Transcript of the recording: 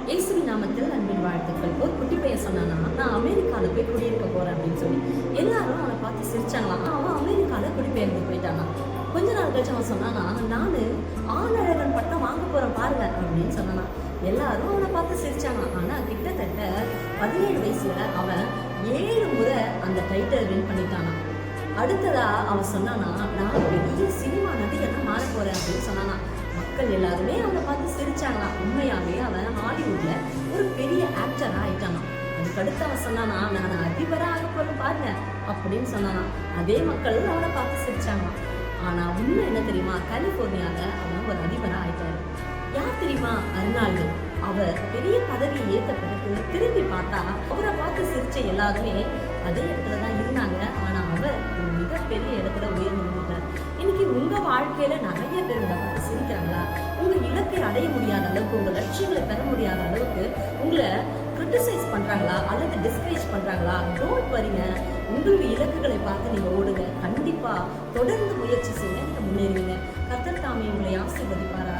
இயேசுவின் நாமத்தில் அன்பின் வாழ்த்துக்கள். ஒரு குட்டி பையன் சொன்னானா, நான் அமெரிக்காவில் போய் குடியிருக்க போறேன் அப்படின்னு சொல்லி எல்லாரும் அவனை பார்த்து சிரிச்சாங்களாம். அவன் அமெரிக்காவில் குடிபெயர்ந்து போயிட்டானா. கொஞ்ச நாள் கழிச்சு அவன் சொன்னானா, நானு ஆணழகன் பட்டம் வாங்க போறேன் பாருங்க அப்படின்னு சொன்னானா. எல்லாரும் அவனை பார்த்து சிரிச்சாங்களாம். ஆனா கிட்டத்தட்ட 17 வயசுல அவன் 7 முறை அந்த டைட்டில் வின் பண்ணிட்டானா. அடுத்ததா அவன் சொன்னானா, நான் பெரிய சினிமா நடிகனா மாற போறேன் அப்படின்னு சொன்னானா. மக்கள் எல்லாருமே அவனை பார்த்து சிரிச்சாங்களாம். உண்மையாவே அவன் ஹாலிவுட்ல ஒரு பெரிய ஆக்டரா ஆயிட்டானா. அதுக்கடுத்து அவன் சொன்னானா, நான் அதிபரா ஆக போறேன் பாருங்க அப்படின்னு சொன்னானா. அதே மக்கள் அவனை பார்த்து சிரிச்சாங்களாம். ஆனா உண்மை என்ன தெரியுமா, கலிபோர்னியால அவன் ஒரு அதிபரா ஆயிட்டாரு. யார் தெரியுமா? அர்னால்டு. அவர் பெரிய பதவியை ஏற்ற பிறகு திரும்பி பார்த்தா அவரை பார்த்து சிரிச்ச எல்லாருமே அதே இடத்துலதான் இருந்தாங்க. ஆனா அவர் ஒரு மிகப்பெரிய இடத்துல உயர்ந்து நின்றார். இன்னைக்கு உங்க வாழ்க்கையில நிறைய பேர் உங்களை பார்த்து சிரிக்கிறாங்களா? உங்க இலக்கை அடைய முடியாத அளவுக்கு, உங்க லட்சியங்களை பெற முடியாத அளவுக்கு உங்களை கிரிட்டிசைஸ் பண்றாங்களா அல்லது டிஸ்கரேஜ் பண்றாங்களா? டோன்ட் வரிங்க. உங்களுடைய இலக்குகளை பார்த்து நீங்க ஓடுங்க. கண்டிப்பா தொடர்ந்து முயற்சி செய்ய நீங்க முன்னேறுவீங்க. கர்த்தர் தாமே உங்களை ஆசீர்வதிப்பாரா.